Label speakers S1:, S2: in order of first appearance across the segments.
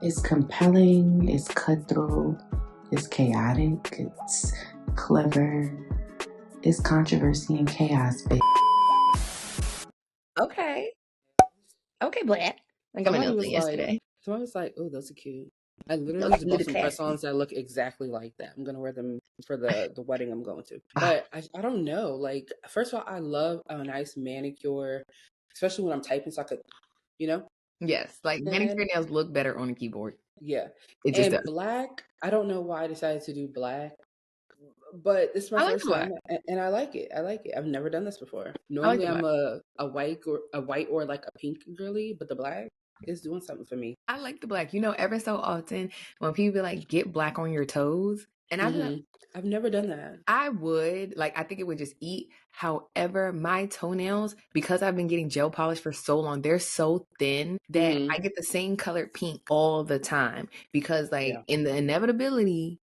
S1: It's compelling, it's cutthroat, it's chaotic, it's clever, it's controversy and chaos, baby.
S2: Okay, Black. I got my nails done yesterday.
S3: Somebody was like, "Oh, those are cute." I literally just bought some press-ons that look exactly like that. I'm gonna wear them for the wedding I'm going to. But I don't know. Like, first of all, I love a nice manicure, especially when I'm typing, so I could, you know.
S2: Yes, like manicure nails look better on a keyboard.
S3: Yeah,
S2: it just does.
S3: Black. I don't know why I decided to do black, but this is my first time, and I like it. I like it. I've never done this before. Normally, I'm a white or like a pink girly, but the black is doing something for me.
S2: I like the black. You know, every so often when people be like, get black on your toes, and
S3: I've never done that.
S2: I would, like, I think it would just eat. However, my toenails, because I've been getting gel polish for so long, they're so thin that I get the same colored pink all the time. Because, like, in the inevitability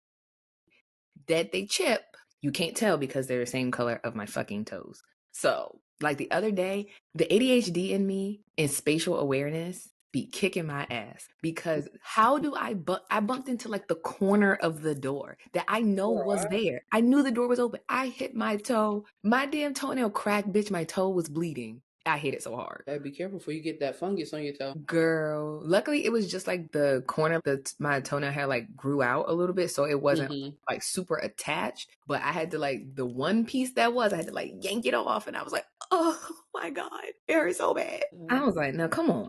S2: that they chip, you can't tell because they're the same color of my fucking toes. So, like the other day, the ADHD in me and spatial awareness be kicking my ass, because how do I bumped into like the corner of the door that I know was there. I knew the door was open. I hit my toe. My damn toenail cracked, bitch. My toe was bleeding. I hit it so hard.
S3: Be careful before you get that fungus on your toe.
S2: Girl, luckily it was just like the corner that my toenail hair like grew out a little bit, so it wasn't like super attached. But I had to, like, the one piece that was, I had to like yank it off, and I was like, oh my God, it hurt so bad. I was like, now come on.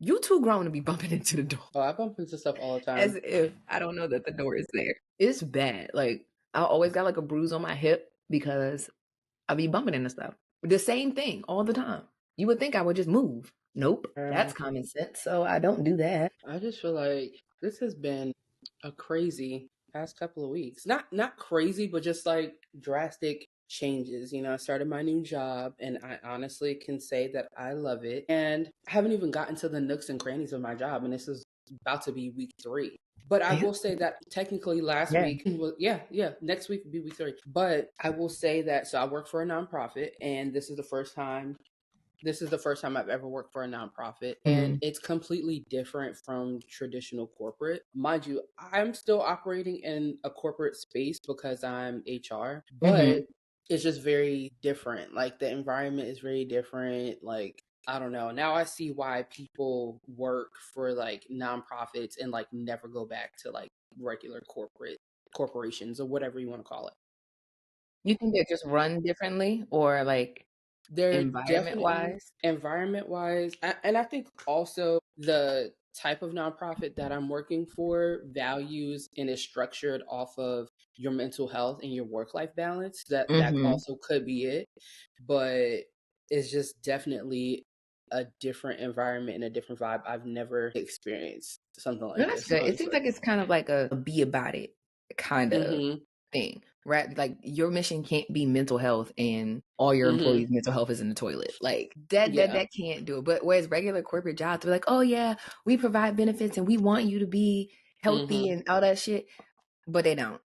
S2: You too grown to be bumping into the door.
S3: Oh, I bump into stuff all the time.
S2: As if I don't know that the door is there. It's bad. Like, I always got like a bruise on my hip because I be bumping into stuff. The same thing all the time. You would think I would just move. Nope. That's common sense. So I don't do that.
S3: I just feel like this has been a crazy past couple of weeks. Not crazy, but just like drastic changes. You know, I started my new job, and I honestly can say that I love it. And I haven't even gotten to the nooks and crannies of my job, and this is about to be week 3. But I will say that technically last week was, next week will be week 3. But I will say that, so I work for a nonprofit, and this is the first time I've ever worked for a nonprofit, and it's completely different from traditional corporate. Mind you, I'm still operating in a corporate space because I'm HR, but it's just very different. Like, the environment is very different. Like, I don't know. Now I see why people work for like nonprofits and like never go back to like regular corporations or whatever you want to call it.
S2: You think they just run differently, or like
S3: they're
S2: environment
S3: wise, and I think also the type of nonprofit that I'm working for values and is structured off of your mental health and your work-life balance. That also could be it, but it's just definitely a different environment and a different vibe. I've never experienced something like this.
S2: Good. It seems like it's kind of like a be about it kind of thing, right? Like, your mission can't be mental health and all your employees' mental health is in the toilet. Like, that can't do it. But whereas regular corporate jobs, they're like, oh yeah, we provide benefits and we want you to be healthy and all that shit, but they don't.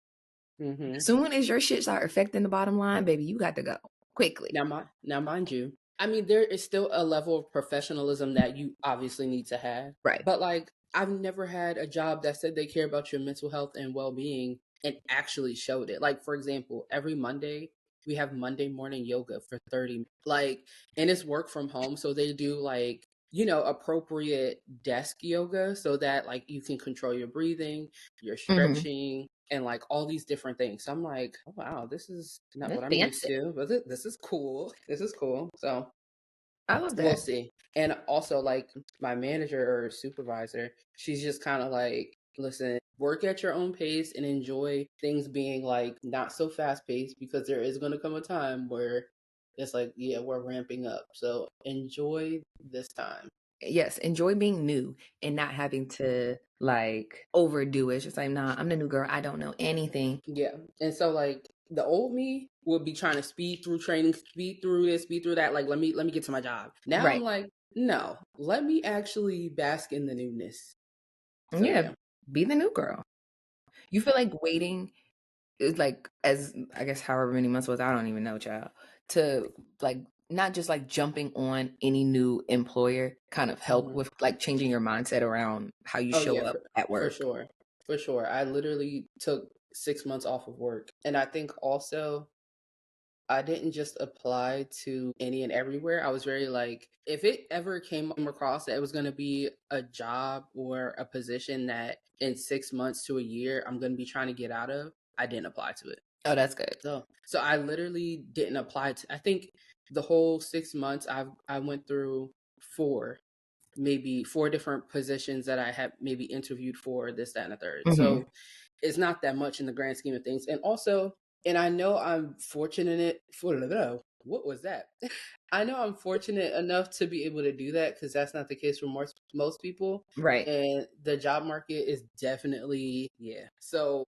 S2: As soon as your shit start affecting the bottom line, baby, you got to go quickly.
S3: Now, mind you, I mean, there is still a level of professionalism that you obviously need to have.
S2: Right.
S3: But like, I've never had a job that said they care about your mental health and well-being and actually showed it. Like, for example, every Monday, we have Monday morning yoga for 30 minutes. Like, and it's work from home. So they do like, you know, appropriate desk yoga so that like you can control your breathing, your stretching, and like all these different things. So I'm like, oh, wow, this is not what I'm used to, but this is cool. This is cool. So
S2: I love that.
S3: We'll see. And also, like, my manager or supervisor, she's just kind of like, listen, work at your own pace and enjoy things being like not so fast paced, because there is going to come a time where it's like, yeah, we're ramping up. So enjoy this time.
S2: Yes, enjoy being new and not having to like overdo it. It's just like, nah, I'm the new girl. I don't know anything.
S3: Yeah. And so like the old me would be trying to speed through training, speed through this, speed through that. Like, let me get to my job. Now I'm like, no, let me actually bask in the newness.
S2: So, yeah, be the new girl. You feel like waiting is like, as I guess however many months was, I don't even know, child, to like not just like jumping on any new employer kind of help with like changing your mindset around how you show up at work?
S3: For sure. I literally took 6 months off of work. And I think also I didn't just apply to any and everywhere. I was very like, if it ever came across that it was going to be a job or a position that in 6 months to a year I'm going to be trying to get out of, I didn't apply to it.
S2: Oh, that's good.
S3: So I literally didn't apply to, I think the whole 6 months I went through maybe four different positions that I had maybe interviewed for, this, that, and the third. So it's not that much in the grand scheme of things. And also, and I know I'm fortunate what was that? I know I'm fortunate enough to be able to do that because that's not the case for most people.
S2: Right.
S3: And the job market is definitely, So,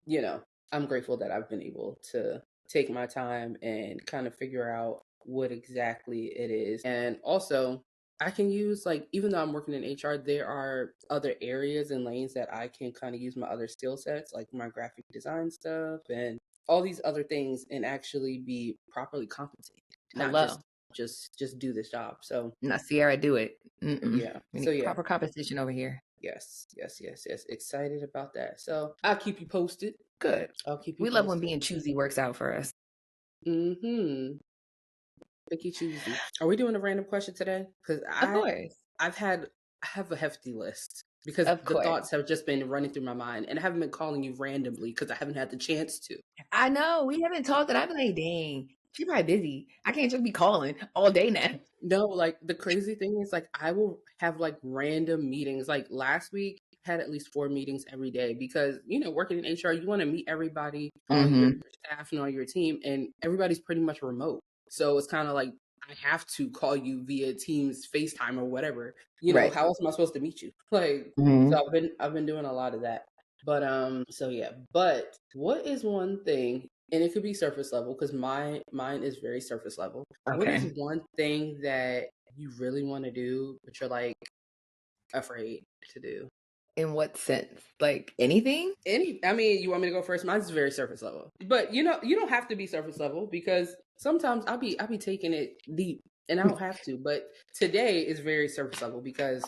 S3: I'm grateful that I've been able to take my time and kind of figure out what exactly it is. And also, I can use, like, even though I'm working in HR, there are other areas and lanes that I can kind of use my other skill sets, like my graphic design stuff and all these other things, and actually be properly compensated. Not just do this job. So
S2: not Sierra do it.
S3: Yeah.
S2: We need proper compensation over here.
S3: Yes. Excited about that. So I'll keep you posted.
S2: Good.
S3: I'll keep you
S2: We
S3: posted.
S2: love when being choosy works out for us.
S3: Picky choosy. Are we doing a random question today? Because
S2: of course.
S3: I have a hefty list because the thoughts have just been running through my mind, and I haven't been calling you randomly because I haven't had the chance to.
S2: I know we haven't talked, and I've been like, dang, she's probably busy. I can't just be calling all day now.
S3: No, like the crazy thing is, like, I will have like random meetings. Like last week, had at least 4 meetings every day because working in HR, you want to meet everybody on your staff and on your team, and everybody's pretty much remote. So it's kind of like I have to call you via Teams, FaceTime, or whatever. Right. How else am I supposed to meet you? Like, so I've been doing a lot of that. But But what is one thing? And it could be surface level because mine is very surface level. Okay. What is one thing that you really want to do, but you're like afraid to do?
S2: In what sense? Like anything?
S3: I mean, you want me to go first? Mine's very surface level. But you don't have to be surface level because sometimes I'll be taking it deep and I don't have to. But today is very surface level because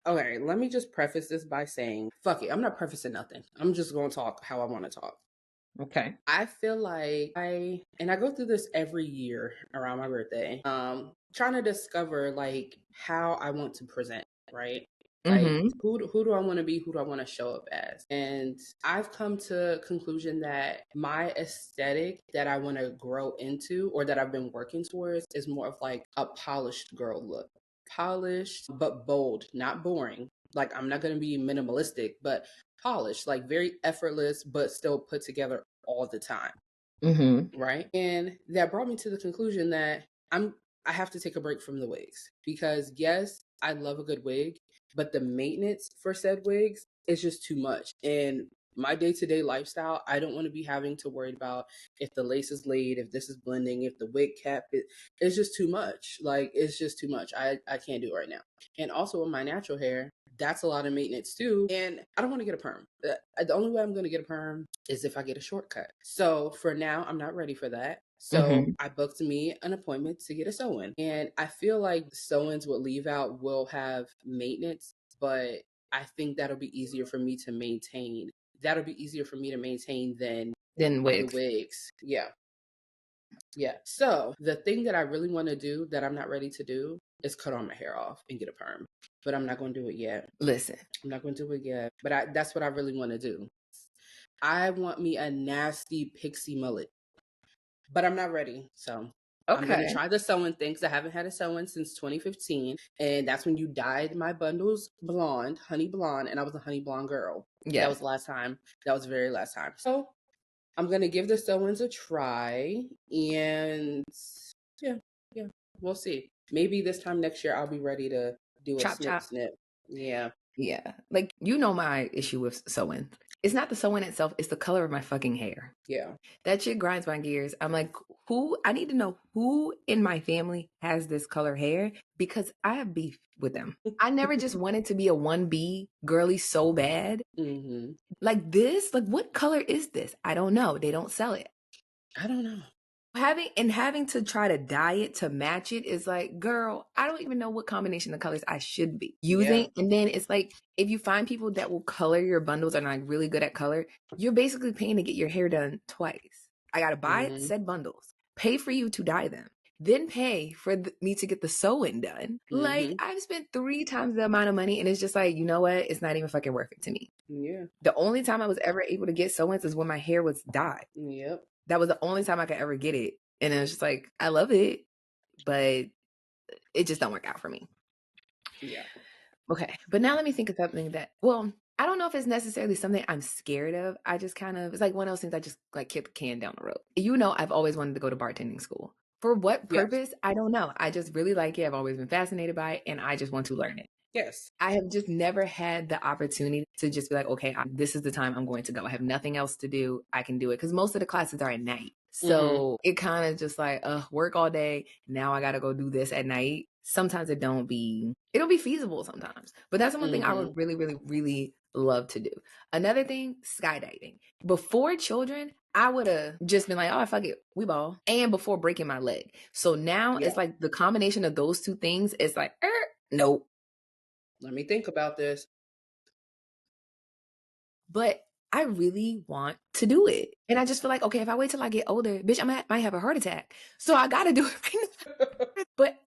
S3: okay, let me just preface this by saying, fuck it, I'm not prefacing nothing. I'm just going to talk how I want to talk.
S2: Okay.
S3: I feel like I go through this every year around my birthday, trying to discover like how I want to present, right? Like who do I want to be? Who do I want to show up as? And I've come to conclusion that my aesthetic that I want to grow into or that I've been working towards is more of like a polished girl look. Polished but bold, not boring. Like I'm not going to be minimalistic, but polished, like very effortless, but still put together all the time. Right. And that brought me to the conclusion that I have to take a break from the wigs because yes, I love a good wig, but the maintenance for said wigs is just too much. And my day-to-day lifestyle, I don't want to be having to worry about if the lace is laid, if this is blending, if the wig cap it's just too much. Like it's just too much. I can't do it right now. And also with my natural hair, that's a lot of maintenance too. And I don't want to get a perm. The only way I'm going to get a perm is if I get a shortcut. So for now, I'm not ready for that. So I booked me an appointment to get a sew-in. And I feel like sew-ins with leave out will have maintenance, but I think that'll be easier for me to maintain. That'll be easier for me to maintain than
S2: wigs.
S3: The wigs. Yeah. So the thing that I really want to do that I'm not ready to do is cut all my hair off and get a perm. But I'm not going to do it yet.
S2: Listen.
S3: I'm not going to do it yet. But that's what I really want to do. I want me a nasty pixie mullet. But I'm not ready. So I'm going to try the sewing thing because I haven't had a sewing since 2015. And that's when you dyed my bundles blonde, honey blonde. And I was a honey blonde girl. Yeah. That was the last time. That was the very last time. So I'm going to give the sew-ins a try. And yeah. We'll see. Maybe this time next year I'll be ready to do a snip. Yeah.
S2: Like, my issue with sewing. It's not the sewing itself. It's the color of my fucking hair.
S3: Yeah.
S2: That shit grinds my gears. I'm like, I need to know who in my family has this color hair because I have beef with them. I never just wanted to be a 1B girly so bad. Like this, like what color is this? I don't know. They don't sell it.
S3: I don't know.
S2: Having to try to dye it to match it is like, girl, I don't even know what combination of colors I should be using. Yeah. And then it's like, if you find people that will color your bundles and are like really good at color, you're basically paying to get your hair done twice. I got to buy said bundles, pay for you to dye them, then pay for me to get the sewing done. Like, I've spent 3 times the amount of money, and it's just like, you know what? It's not even fucking worth it to me.
S3: Yeah.
S2: The only time I was ever able to get sewings is when my hair was dyed.
S3: Yep.
S2: That was the only time I could ever get it. And it was just like, I love it, but it just don't work out for me.
S3: Yeah.
S2: Okay. But now let me think of something that, well, I don't know if it's necessarily something I'm scared of. I just kind of, it's like one of those things I just like kick the can down the road. You know, I've always wanted to go to bartending school. For what purpose? Yes. I don't know. I just really like it. I've always been fascinated by it, and I just want to learn it.
S3: Yes.
S2: I have just never had the opportunity to just be like, okay, this is the time I'm going to go. I have nothing else to do. I can do it. Because most of the classes are at night. So it kind of just like, work all day. Now I got to go do this at night. Sometimes it'll be feasible sometimes. But that's one thing I would really, really, really love to do. Another thing, skydiving. Before children, I would have just been like, oh, fuck it, we ball. And before breaking my leg. So now it's like the combination of those two things. It's like, nope.
S3: Let me think about this.
S2: But I really want to do it. And I just feel like, okay, if I wait till I get older, bitch, I might have a heart attack. So I got to do it right now. But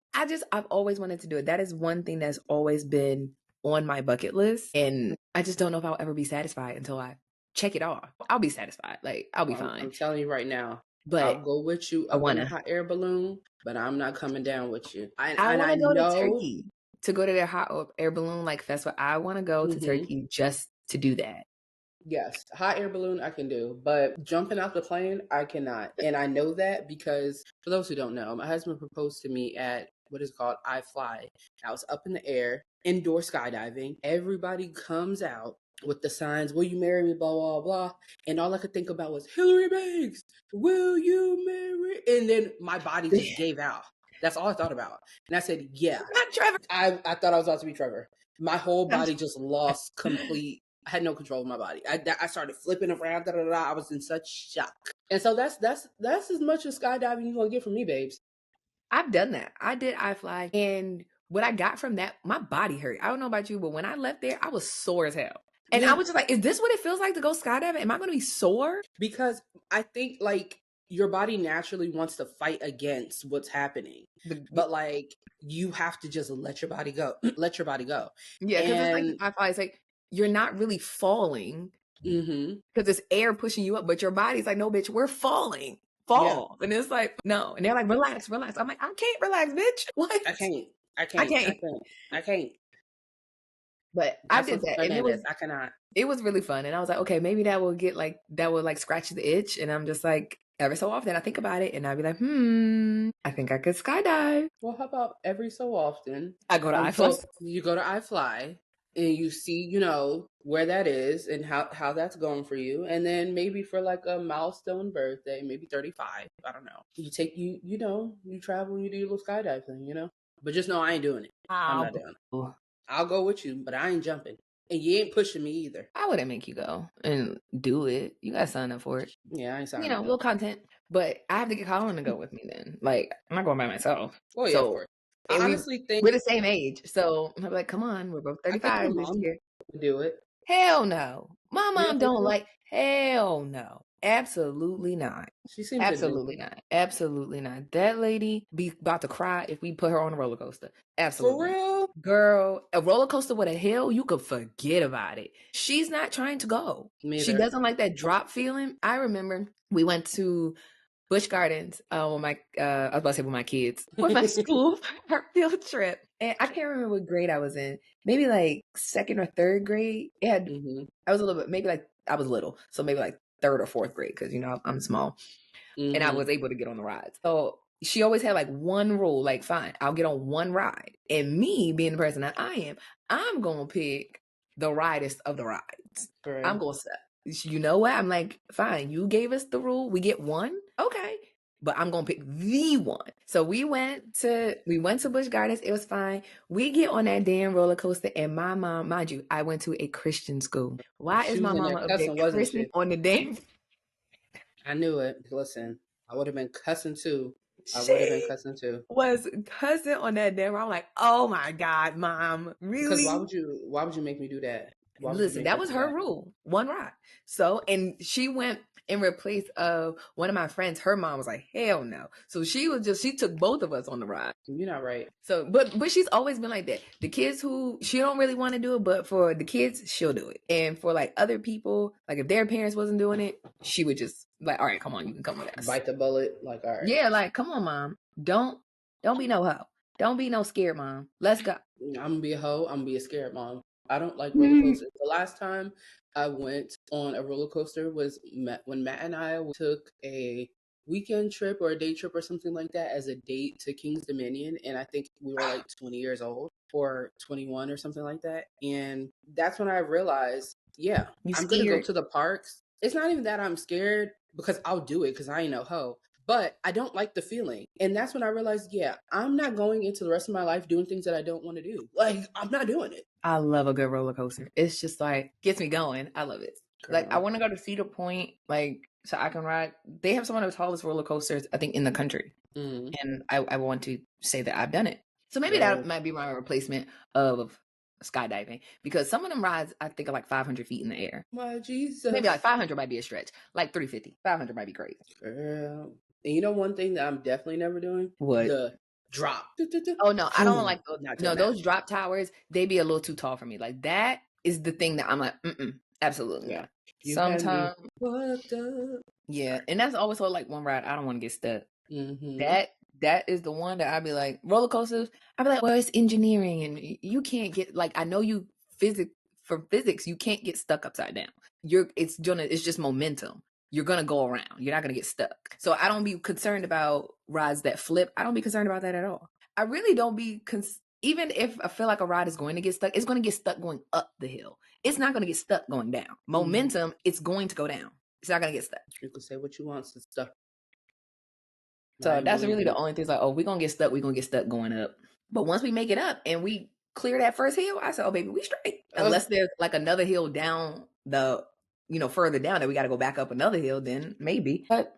S2: I've always wanted to do it. That is one thing that's always been on my bucket list. And I just don't know if I'll ever be satisfied until I check it off. I'll be satisfied. Like, I'll be fine.
S3: I'm telling you right now.
S2: But
S3: I'll go with you up in a hot air balloon, but I'm not coming down with you.
S2: I want to go to Turkey to go to their hot air balloon like festival. I want to go to Turkey just to do that.
S3: Yes, hot air balloon I can do, but jumping out the plane I cannot. And I know that because, for those who don't know, my husband proposed to me at what is called I Fly. I was up in the air, indoor skydiving. Everybody comes out with the signs, will you marry me, blah, blah, blah. And all I could think about was, Hillary Banks, will you marry? And then my body just gave out. That's all I thought about. And I said, yeah.
S2: Not Trevor.
S3: I thought I was about to be Trevor. My whole body just lost complete. I had no control of my body. I started flipping around. I was in such shock. And so that's as much as skydiving you're going to get from me, babes.
S2: I've done that. I did iFly. And what I got from that, my body hurt. I don't know about you, but when I left there, I was sore as hell. And I was just like, is this what it feels like to go skydiving? Am I going to be sore?
S3: Because I think like your body naturally wants to fight against what's happening. But like you have to just let your body go. Let your body go.
S2: Yeah, because it's like iFly. It's like, you're not really falling because it's air pushing you up, but your body's like, no, bitch, we're falling. Fall. Yeah. And it's like, no. And they're like, relax. I'm like, I can't relax, bitch. What?
S3: I can't.
S2: But I did that. And
S3: I cannot.
S2: It was really fun. And I was like, okay, maybe that will scratch the itch. And I'm just like, every so often I think about it and I'd be like, I think I could skydive.
S3: Well, how about every so often?
S2: I go to iFly.
S3: So you go to iFly. And you see, you know, where that is and how that's going for you. And then maybe for like a milestone birthday, maybe 35, I don't know. You take, you travel and you do your little skydive thing, you know. But just know I ain't doing it. I'm not doing it. I'll go with you, but I ain't jumping. And you ain't pushing me either.
S2: I wouldn't make you go and do it. You got to sign up for it.
S3: Yeah, I ain't signing
S2: up. You know, little content. But I have to get Colin to go with me then. Like, I'm not going by myself.
S3: Well, yeah, of course. I honestly think
S2: we're the same age, so I'm like, come on, we're both 35 this year.
S3: Do it.
S2: Hell no. My mom don't like. Hell no. Absolutely not.
S3: She seems
S2: absolutely not. Absolutely not. That lady be about to cry if we put her on a roller coaster. Absolutely.
S3: For real?
S2: Girl, a roller coaster with a hill, you could forget about it. She's not trying to go. She doesn't like that drop feeling. I remember we went to Busch Gardens with I was about to say with my kids, with my school for our field trip. And I can't remember what grade I was in. Maybe like 2nd or 3rd grade. It had, I was a little bit, maybe like, I was little. So maybe like 3rd or 4th grade because, you know, I'm small. And I was able to get on the rides. So she always had like one rule, like, fine, I'll get on one ride. And me being the person that I am, I'm going to pick the ridest of the rides. Right. I'm going to you know what? I'm like, fine, you gave us the rule. We get one. Okay. But I'm going to pick the one. So we went to Busch Gardens. It was fine. We get on that damn roller coaster and my mom, mind you, I went to a Christian school. Why is my mama up there Christian on the damn?
S3: I knew it. Listen. I would have been cussing too.
S2: She was cussing on that damn. I'm like, oh my God, Mom,
S3: Because
S2: really?
S3: why would you make me do that? Why would you
S2: Listen,
S3: make
S2: that
S3: me
S2: was
S3: do
S2: her
S3: that?
S2: rule. One ride. So, and she went in replace of one of my friends. Her mom was like, hell no. So she took both of us on the ride.
S3: You're not right.
S2: So, but she's always been like that. The kids who she don't really want to do it, but for the kids, she'll do it. And for like other people, like if their parents wasn't doing it, she would just like, all right, come on, you can come with us.
S3: Bite the bullet, like, all right.
S2: Yeah, like, come on, Mom. Don't be no hoe. Don't be no scared mom. Let's go.
S3: I'm gonna be a hoe. I'm gonna be a scared mom. I don't like roller coasters. The last time I went on a roller coaster was when Matt and I took a weekend trip or a day trip or something like that as a date to King's Dominion. And I think we were like 20 years old or 21 or something like that. And that's when I realized, yeah, I'm going to go to the parks. It's not even that I'm scared because I'll do it because I ain't no hoe. But I don't like the feeling. And that's when I realized, yeah, I'm not going into the rest of my life doing things that I don't want to do. Like, I'm not doing it.
S2: I love a good roller coaster. It's just like, gets me going. I love it. Girl. Like, I want to go to Cedar Point, like, so I can ride. They have some of the tallest roller coasters, I think, in the country. Mm-hmm. And I want to say that I've done it. So maybe that might be my replacement of skydiving, because some of them rides I think are like 500 feet in the air.
S3: My Jesus.
S2: Maybe like 500 might be a stretch. Like 350. 500 might be crazy.
S3: Girl. And you know one thing that I'm definitely never doing?
S2: What?
S3: The drop.
S2: Oh no, I don't like those. No, those drop towers, they be a little too tall for me. Like that is the thing that I'm like, absolutely not. Sometimes, yeah, and that's always like one ride I don't want to get stuck. Mm-hmm. That is the one that I'd be like, roller coasters. I'd be like, well, it's engineering, and you can't get like, I know you physics, you can't get stuck upside down. It's just momentum. You're going to go around. You're not going to get stuck. So I don't be concerned about rides that flip. I don't be concerned about that at all. I really don't be, even if I feel like a ride is going to get stuck, it's going to get stuck going up the hill. It's not going to get stuck going down. Momentum, it's going to go down. It's not going to get stuck.
S3: You can say what you want to stuff.
S2: So that's really the only thing. Like, oh, we're going to get stuck. We're going to get stuck going up. But once we make it up and we clear that first hill, I said, oh, baby, we straight. Unless there's like another hill down further down that we got to go back up another hill, then maybe. But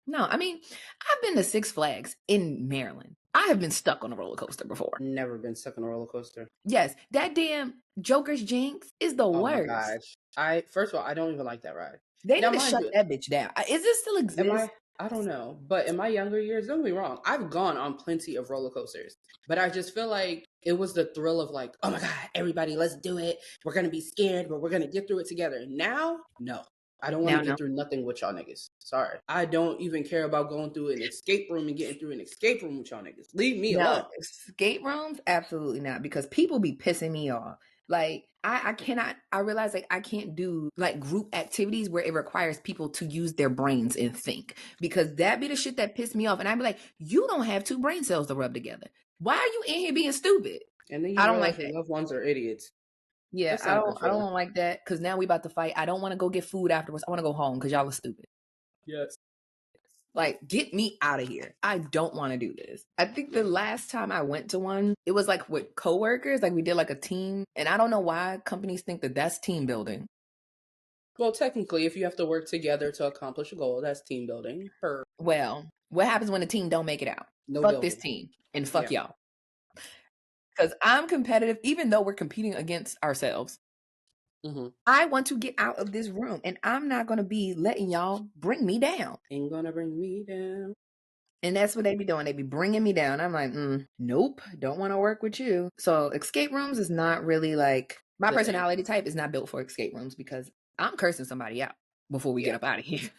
S2: no, I mean, I've been to Six Flags in Maryland. I have been stuck on a roller coaster before.
S3: Never been stuck on a roller coaster.
S2: Yes, that damn Joker's Jinx is the worst.
S3: Oh my gosh. First of all, I don't even like that ride.
S2: They need to shut that bitch down. Is it still exist?
S3: I don't know. But in my younger years, don't get me wrong, I've gone on plenty of roller coasters. But I just feel like it was the thrill of like, oh my God, everybody, let's do it. We're going to be scared, but we're going to get through it together. Now, no. I don't want to get through nothing with y'all niggas. Sorry. I don't even care about going through an escape room and getting through an escape room with y'all niggas. Leave me alone.
S2: Escape rooms? Absolutely not. Because people be pissing me off. Like, I realize like I can't do like group activities where it requires people to use their brains and think, because that be the shit that pissed me off. And I'd be like, you don't have two brain cells to rub together. Why are you in here being stupid?
S3: And then I don't like that. Loved ones are idiots.
S2: Yeah, I don't like that, because now we about to fight. I don't want to go get food afterwards. I want to go home because y'all are stupid.
S3: Yes.
S2: Like, get me out of here. I don't want to do this. I think the last time I went to one, it was like with coworkers. Like we did like a team. And I don't know why companies think that that's team building.
S3: Well, technically, if you have to work together to accomplish a goal, that's team building.
S2: Well, what happens when the team don't make it out? Fuck this team and fuck y'all. Because I'm competitive, even though we're competing against ourselves. Mm-hmm. I want to get out of this room, and I'm not going to be letting y'all bring me down.
S3: Ain't going to bring me down.
S2: And that's what they be doing. They be bringing me down. I'm like, nope, don't want to work with you. So escape rooms is not really like, my personality type is not built for escape rooms, because I'm cursing somebody out before we get up out of here.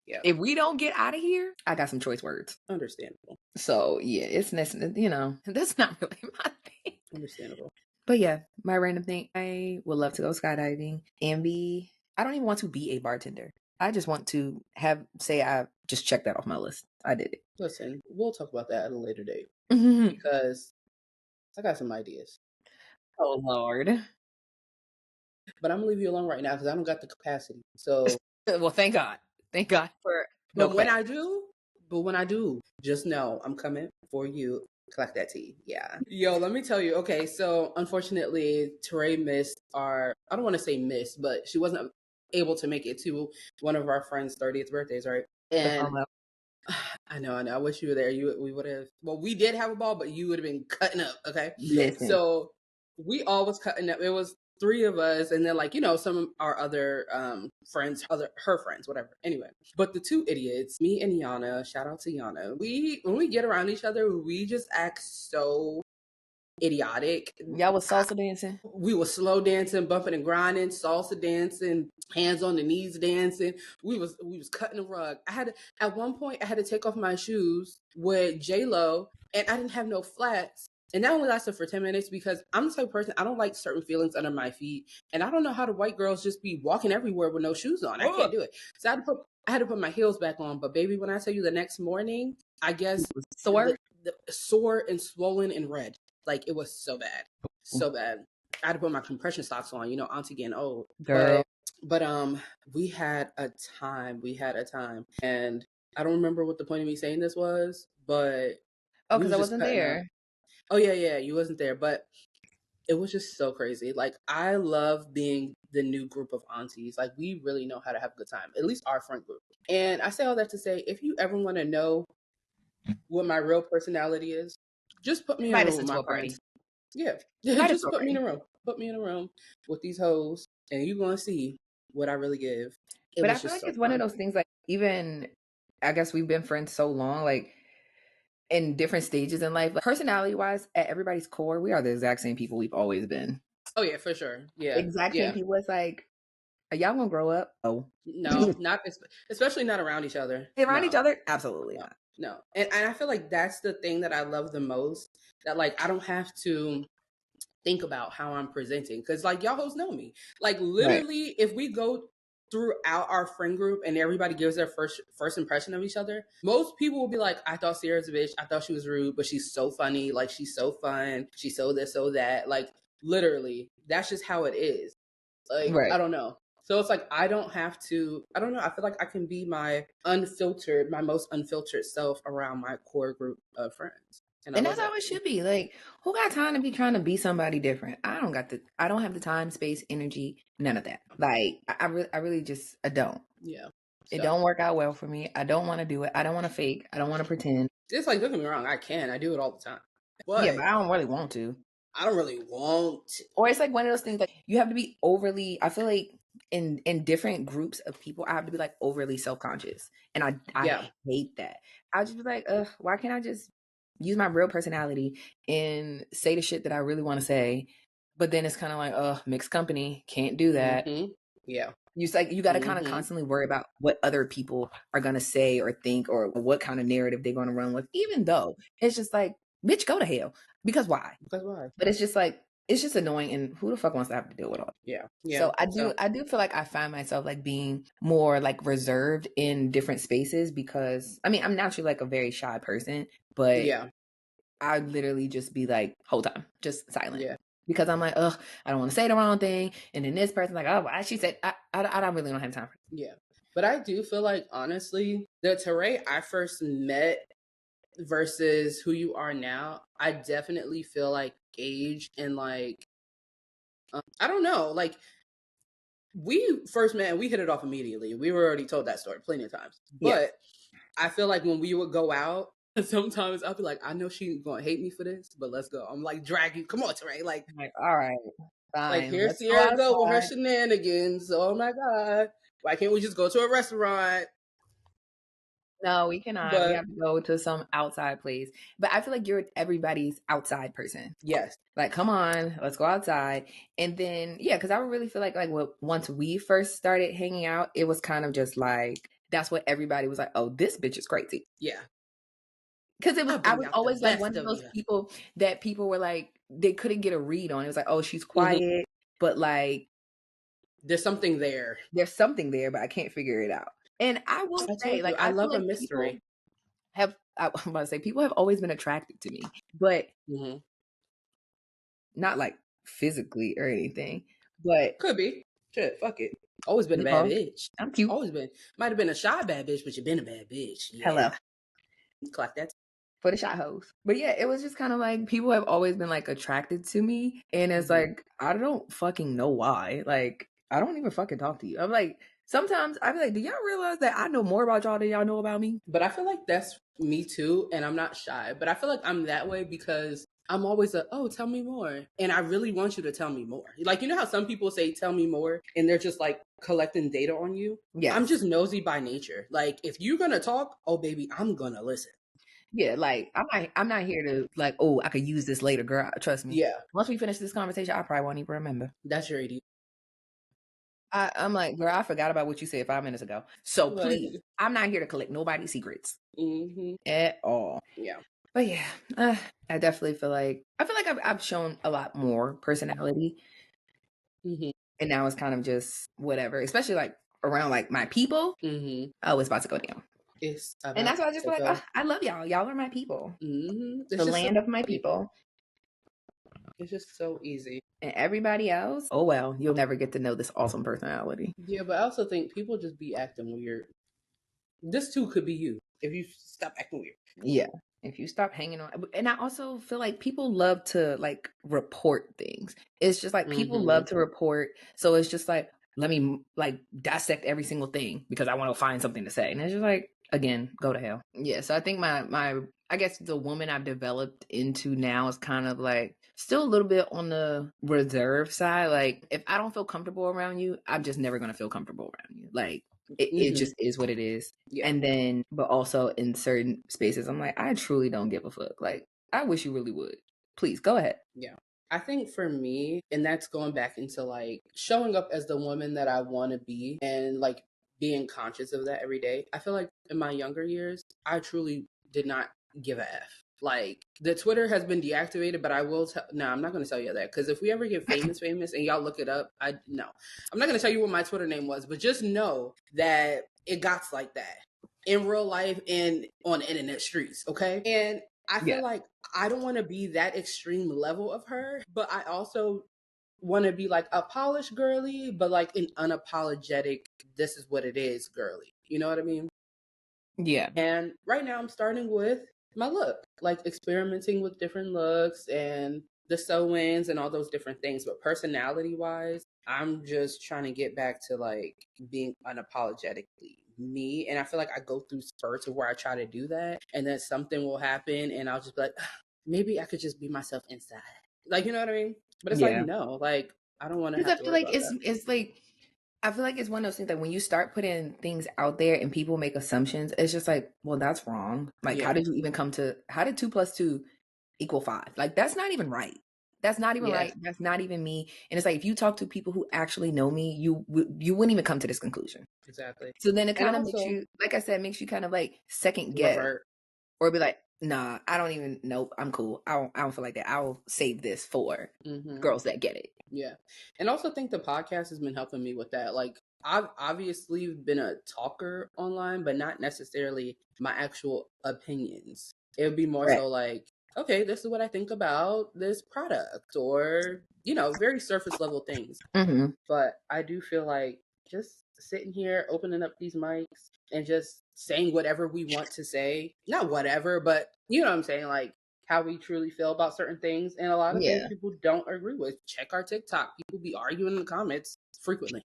S2: Yeah. If we don't get out of here, I got some choice words.
S3: Understandable.
S2: So yeah, it's necessary, that's not really my thing.
S3: Understandable.
S2: But yeah, my random thing, I would love to go skydiving and I don't even want to be a bartender. I just want to say I just checked that off my list. I did it.
S3: Listen, we'll talk about that at a later date. Mm-hmm. Because I got some ideas.
S2: Oh, Lord.
S3: But I'm going to leave you alone right now because I don't got the capacity. So.
S2: Well, thank God. Thank God for.
S3: But when I do, just know I'm coming for you. Collect that tea. Yeah. Yo, let me tell you. Okay, so unfortunately, Teray missed I don't want to say missed, but she wasn't able to make it to one of our friends' 30th birthdays, right? And I know. I wish you were there. We would have. Well, we did have a ball, but you would have been cutting up. Okay.
S2: Listen.
S3: So we all was cutting up. It was three of us, and then like some of our other friends, her friends, whatever. Anyway, but the two idiots, me and Yana. Shout out to Yana. When we get around each other, we just act so idiotic.
S2: Y'all was salsa dancing?
S3: We were slow dancing, bumping and grinding, salsa dancing, hands on the knees dancing. We was cutting the rug. At one point I had to take off my shoes with J-Lo, and I didn't have no flats. And that only lasted for 10 minutes because I'm the type of person, I don't like certain feelings under my feet. And I don't know how the white girls just be walking everywhere with no shoes on. I can't do it. So I had to put my heels back on. But baby, when I tell you the next morning, I guess
S2: sore,
S3: sore and swollen and red. Like, it was so bad. So bad. I had to put my compression socks on, auntie getting old.
S2: girl.
S3: But we had a time. And I don't remember what the point of me saying this was, but
S2: because I wasn't there.
S3: Oh yeah, you wasn't there, but it was just so crazy. Like, I love being the new group of aunties. Like, we really know how to have a good time, at least our friend group. And I say all that to say, if you ever want to know what my real personality is, just put me in a room with my friends. Yeah, just put me in a room. Put me in a room with these hoes, and you're gonna see what I really give.
S2: But I feel like it's one of those things. Like, even I guess we've been friends so long, like in different stages in life, like, personality-wise, at everybody's core, we are the exact same people we've always been.
S3: Oh yeah, for sure. Yeah,
S2: exact same people. It's like, are y'all gonna grow up? Oh
S3: no, not especially not around each other.
S2: Around each other, absolutely not.
S3: No, and I feel like that's the thing that I love the most. That, like, I don't have to think about how I'm presenting, because like, y'all hoes know me. Like, literally, if we go throughout our friend group and everybody gives their first impression of each other, most people will be like, I thought Sierra's a bitch, I thought she was rude, but she's so funny, like, she's so fun, she's so this, so that. Like, literally, that's just how it is. Like, I don't know. So it's like, I don't know. I feel like I can be my most unfiltered self around my core group of friends.
S2: And that's how it should be. Like, who got time to be trying to be somebody different? I don't have the time, space, energy, none of that. Like, I really just, I don't.
S3: Yeah. So.
S2: It don't work out well for me. I don't want to do it. I don't want to fake. I don't want to pretend.
S3: It's like, don't get me wrong, I do it all the time. But
S2: yeah, but I don't really want to. Or it's like one of those things, like, you have to be overly, I feel like in different groups of people, I have to be like overly self-conscious. And I hate that. I'll just be like, why can't I just use my real personality and say the shit that I really want to say? But then it's kind of like, mixed company, can't do that.
S3: Mm-hmm. Yeah.
S2: You got to kind of constantly worry about what other people are going to say or think, or what kind of narrative they're going to run with, even though it's just like, bitch, go to hell. Because why? But it's just like, it's just annoying, and who the fuck wants to have to deal with all that? Yeah. So I do feel like I find myself like being more like reserved in different spaces, because I mean, I'm naturally like a very shy person, but I literally just be like, whole time, just silent. Yeah. Because I'm like, I don't want to say the wrong thing. And then this person's like, she said, I don't really have time for it.
S3: Yeah. But I do feel like, honestly, the Teray I first met versus who you are now, I definitely feel like age and like, I don't know, like, we first met and we hit it off immediately. We were already told that story plenty of times. But I feel like when we would go out, sometimes I'll be like, I know she's gonna hate me for this, but let's go. I'm like, dragging, come on, Teray. Like,
S2: all right, fine.
S3: Like, here Sierra go with her shenanigans. Oh my God. Why can't we just go to a restaurant?
S2: No, we cannot. We have to go to some outside place. But I feel like you're everybody's outside person.
S3: Yes.
S2: Like, come on, let's go outside. And then, because I really feel like once we first started hanging out, it was kind of just like, that's what everybody was like, oh, this bitch is crazy.
S3: Yeah.
S2: Because I was always like one of those people that people were like, they couldn't get a read on. It was like, oh, she's quiet, but like,
S3: there's something there.
S2: There's something there, but I can't figure it out. And I will say, like, I love a mystery. I'm about to say, people have always been attracted to me, but not like physically or anything. But
S3: could be. Shit, fuck it. Always been a bad bitch.
S2: I'm cute.
S3: Always been. Might have been a shy bad bitch, but you've been a bad bitch. Yeah.
S2: Hello.
S3: Clock that.
S2: For the shot host. But yeah, it was just kind of like, people have always been like attracted to me. And it's like, I don't fucking know why. Like, I don't even fucking talk to you. I'm like, sometimes I be like, do y'all realize that I know more about y'all than y'all know about me?
S3: But I feel like that's me too, and I'm not shy. But I feel like I'm that way because I'm always oh, tell me more. And I really want you to tell me more. Like, you know how some people say, tell me more, and they're just like collecting data on you?
S2: Yes.
S3: I'm just nosy by nature. Like, if you're going to talk, oh, baby, I'm going to listen.
S2: Yeah, like, I'm not here to, like, oh, I could use this later, girl. Trust me.
S3: Yeah.
S2: Once we finish this conversation, I probably won't even remember.
S3: That's your idiot.
S2: I'm like, girl, I forgot about what you said 5 minutes ago. So please, I'm not here to collect nobody's secrets at all.
S3: Yeah.
S2: But yeah, I definitely feel like I've shown a lot more personality, and now it's kind of just whatever. Especially like around like my people. Oh, it's about to go down. And that's why I just feel like I love y'all. Y'all are my people. The land of my people.
S3: It's just so easy.
S2: And everybody else, oh well, you'll never get to know this awesome personality.
S3: Yeah, but I also think people just be acting weird. This too could be you if you stop acting weird.
S2: Yeah. If you stop hanging on. And I also feel like people love to like report things. It's just like people love to report. So it's just like, let me like dissect every single thing because I want to find something to say. And it's just like, again, go to hell. Yeah. So I think my I guess the woman I've developed into now is kind of like still a little bit on the reserve side. Like if I don't feel comfortable around you, I'm just never going to feel comfortable around you. Like it just is what it is. Yeah. And then, but also in certain spaces, I'm like, I truly don't give a fuck. Like, I wish you really would. Please go ahead.
S3: Yeah. I think for me, and that's going back into like showing up as the woman that I want to be and like being conscious of that every day. I feel like in my younger years, I truly did not give a F. Like the Twitter has been deactivated, but I will tell. No, I'm not going to tell you that because if we ever get famous, and y'all look it up, I'm not going to tell you what my Twitter name was, but just know that it got like that in real life and on internet streets. Okay, and I feel like I don't want to be that extreme level of her, but I also want to be like a polished girly, but like an unapologetic. This is what it is, girly. You know what I mean?
S2: Yeah.
S3: And right now I'm starting with my look, like experimenting with different looks and the sew-ins and all those different things. But personality wise, I'm just trying to get back to like being unapologetically me. And I feel like I go through spurts of where I try to do that. And then something will happen and I'll just be like, maybe I could just be myself inside. Like, you know what I mean? But it's like, no, like, I don't want to have to worry about that.
S2: It's like, I feel like it's one of those things that when you start putting things out there and people make assumptions, it's just like, well, that's wrong. Like, how did you even how did 2 + 2 = 5? Like, that's not even right. That's not even right. That's not even me. And it's like, if you talk to people who actually know me, you wouldn't even come to this conclusion.
S3: Exactly.
S2: So then it kind of makes you, like I said, makes you kind of like second guess or be like, nah, I don't even know. I'm cool. I don't feel like that. I'll save this for girls that get it.
S3: Yeah. And also think the podcast has been helping me with that. Like I've obviously been a talker online, but not necessarily my actual opinions. It would be more so like, okay, this is what I think about this product or, you know, very surface level things. But I do feel like just sitting here, opening up these mics and just saying whatever we want to say, not whatever, but you know what I'm saying? Like, how we truly feel about certain things. And a lot of things people don't agree with. Check our TikTok. People be arguing in the comments frequently.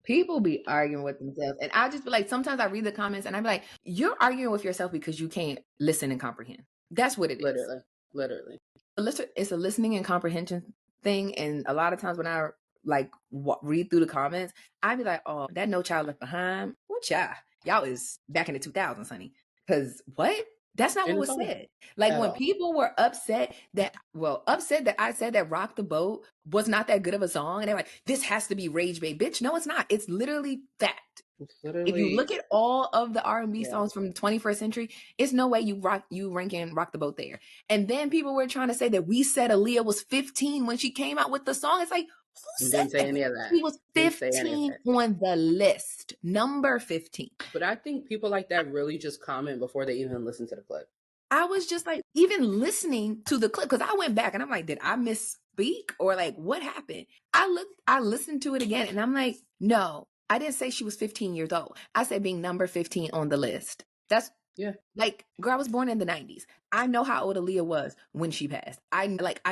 S2: People be arguing with themselves. And I'll just be like, sometimes I read the comments and I'm like, you're arguing with yourself because you can't listen and comprehend. That's what it is.
S3: Literally.
S2: It's a listening and comprehension thing. And a lot of times when I like read through the comments, I'd be like, oh, that No Child Left Behind. What child? Y'all is back in the 2000s, honey. Because what? That's not what was said. Like when people were upset that I said that Rock the Boat was not that good of a song. And they're like, this has to be Rage Bait. Bitch, no, it's not. It's literally fact. If you look at all of the R&B songs from the 21st century, it's no way you ranking Rock the Boat there. And then people were trying to say that we said Aaliyah was 15 when she came out with the song. It's like, who said
S3: didn't say any of that?
S2: She was 15 on the list, number 15.
S3: But I think people like that really just comment before they even listen to the clip.
S2: I was just like, even listening to the clip, because I went back and I'm like, did I misspeak or like what happened? I listened to it again and I'm like, no, I didn't say she was 15 years old. I said being number 15 on the list. That's
S3: Yeah.
S2: Like, girl, I was born in the 90s. I know how old Aaliyah was when she passed. I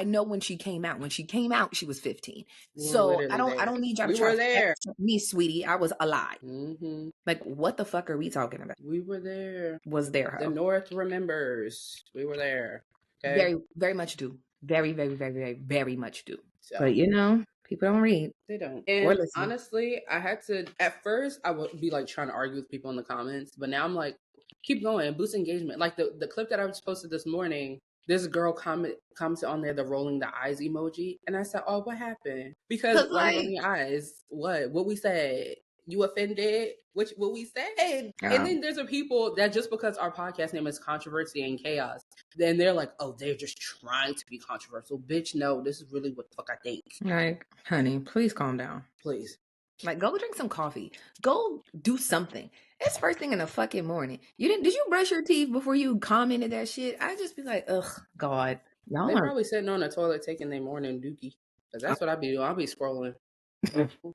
S2: know when she came out. When she came out, she was 15.
S3: We were
S2: So I
S3: literally
S2: don't
S3: there.
S2: need y'all to
S3: We
S2: try
S3: were
S2: to fact
S3: there.
S2: check me, sweetie. I was alive.
S3: Mm-hmm.
S2: Like, what the fuck are we talking about?
S3: We were there.
S2: Was there,
S3: The
S2: ho?
S3: North remembers. We were there. Okay.
S2: Very, very much do. Very, very, very, very, very much do.
S3: So
S2: But you know, people don't read.
S3: they don't.
S2: Or
S3: And
S2: listen.
S3: honestly, I had to, at first, I would be like trying to argue with people in the comments, but now I'm like, keep going, boost engagement. Like the clip that I was posted this morning, this girl commented on there the rolling the eyes emoji. And I said, oh, what happened? Because
S2: Cause
S3: why
S2: like,
S3: rolling your eyes? What we said? You offended? What we said? And then there's a people that just because our podcast name is Controversy and Chaos, then they're like, oh, they're just trying to be controversial. Bitch, no, this is really what the fuck I think.
S2: like, honey, please calm down.
S3: Please.
S2: Like, go drink some coffee. Go do something. It's first thing in the fucking morning. Did you brush your teeth before you commented that shit? I just be like, ugh, God. Y'all
S3: They
S2: are
S3: probably sitting on the toilet taking their morning dookie. Cause that's what I be doing. I'll be scrolling.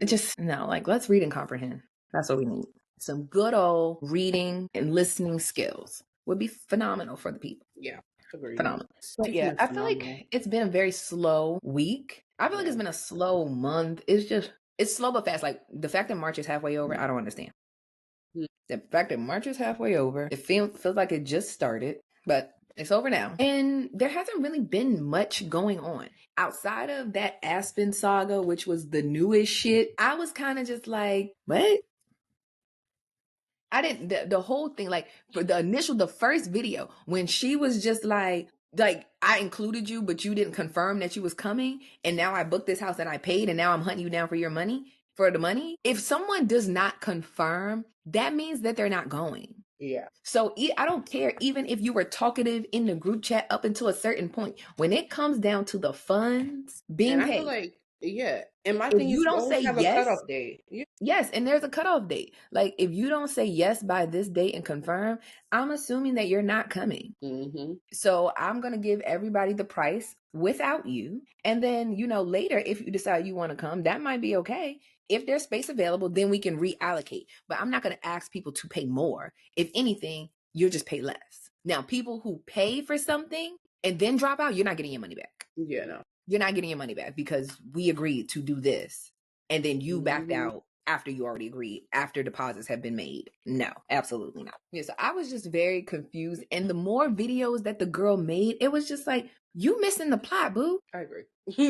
S2: just no, like, let's read and comprehend. That's what we need. Some good old reading and listening skills would be phenomenal for the people.
S3: Yeah, agreed.
S2: Phenomenal. But yeah, I feel like it's been a very slow week. I feel like it's been a slow month. It's slow but fast. Like the fact that March is halfway over, I don't understand. The fact that March is halfway over, it feels like it just started, but it's over now. And there hasn't really been much going on. Outside of that Aspen saga, which was the newest shit, I was kind of just like, what? I didn't, the whole thing, like for the first video, when she was just like, I included you, but you didn't confirm that you was coming. And now I booked this house and I paid and now I'm hunting you down for your money, for the money. If someone does not confirm, that means that they're not going.
S3: Yeah.
S2: So I don't care, even if you were talkative in the group chat up until a certain point, when it comes down to the funds being paid.
S3: I feel like, yeah. And my
S2: if
S3: thing
S2: you
S3: is,
S2: don't
S3: always
S2: say
S3: have
S2: yes,
S3: a cutoff date. Yeah.
S2: yes, and there's a cutoff date. Like if you don't say yes by this date and confirm, I'm assuming that you're not coming.
S3: Mm-hmm.
S2: So I'm going to give everybody the price without you. And then, later, if you decide you want to come, that might be okay. If there's space available, then we can reallocate. But I'm not going to ask people to pay more. If anything, you'll just pay less. Now, people who pay for something and then drop out, you're not getting your money back.
S3: Yeah, no.
S2: You're not getting your money back because we agreed to do this. And then you backed out after you already agreed, after deposits have been made. No, absolutely not. Yeah, so I was just very confused. And the more videos that the girl made, it was just like, you missing the plot, boo.
S3: I agree.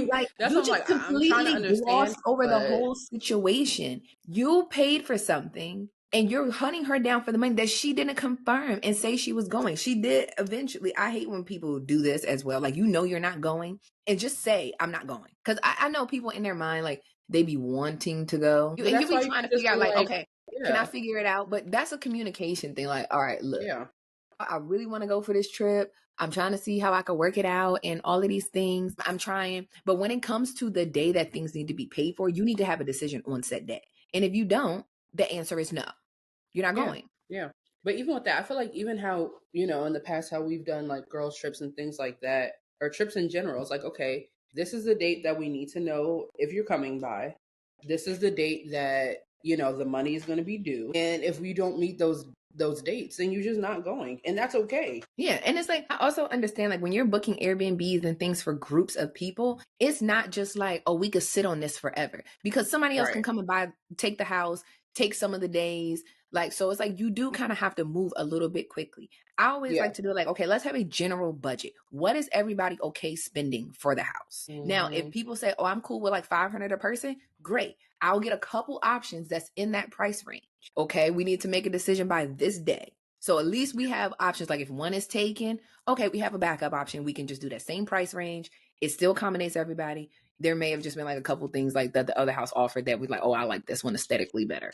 S2: Like,
S3: That's
S2: you
S3: what I'm
S2: just
S3: like, I'm trying to understand,
S2: glossed over the
S3: but
S2: whole situation. You paid for something and you're hunting her down for the money that she didn't confirm and say she was going. She did eventually. I hate when people do this as well. Like, you're not going and just say, I'm not going. Because I know people in their mind, like, they be wanting to go. And you be trying to figure out, like, okay, can I figure it out? But that's a communication thing. Like, all right, look, I really want to go for this trip. I'm trying to see how I can work it out and all of these things. I'm trying. But when it comes to the day that things need to be paid for, you need to have a decision on said day. And if you don't, the answer is no. You're not going.
S3: Yeah. But even with that, I feel like even how, in the past, how we've done like girls trips and things like that, or trips in general, it's like, okay, this is the date that we need to know if you're coming by. This is the date that, the money is going to be due. And if we don't meet those dates, then you're just not going. And that's okay.
S2: Yeah. And it's like, I also understand, like, when you're booking Airbnbs and things for groups of people, it's not just like, oh, we could sit on this forever, because somebody else can come and take the house, take some of the days. Like, so it's like, you do kind of have to move a little bit quickly. I always like to do like, okay, let's have a general budget. What is everybody okay spending for the house? Now, if people say, oh, I'm cool with like $500 a person, great. I'll get a couple options that's in that price range. Okay, we need to make a decision by this day. So at least we have options. Like if one is taken, okay, we have a backup option. We can just do that same price range. It still accommodates everybody. There may have just been like a couple things like that the other house offered that was like, oh, I like this one aesthetically better.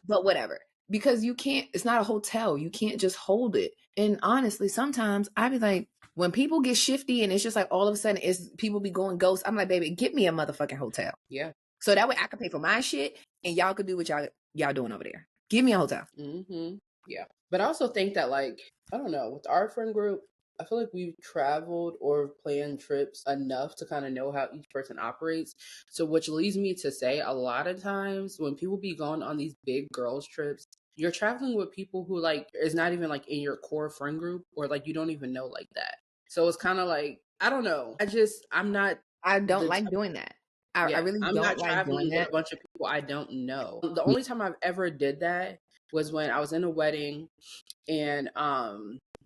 S2: But whatever. Because it's not a hotel. You can't just hold it. And honestly, sometimes I'd be like, when people get shifty and it's just like all of a sudden people be going ghost, I'm like, baby, get me a motherfucking hotel.
S3: Yeah.
S2: So that way I can pay for my shit and y'all could do what y'all doing over there. Give me a hotel.
S3: Yeah. But I also think that, like, I don't know, with our friend group, I feel like we've traveled or planned trips enough to kind of know how each person operates. So which leads me to say a lot of times when people be going on these big girls trips, you're traveling with people who like is not even like in your core friend group, or like you don't even know like that. So it's kind of like, I don't know.
S2: I don't
S3: the
S2: like doing that. I really
S3: I'm
S2: don't
S3: not
S2: like doing
S3: traveling with a
S2: that.
S3: bunch of people I don't know. The only time I've ever did that was when I was in a wedding, and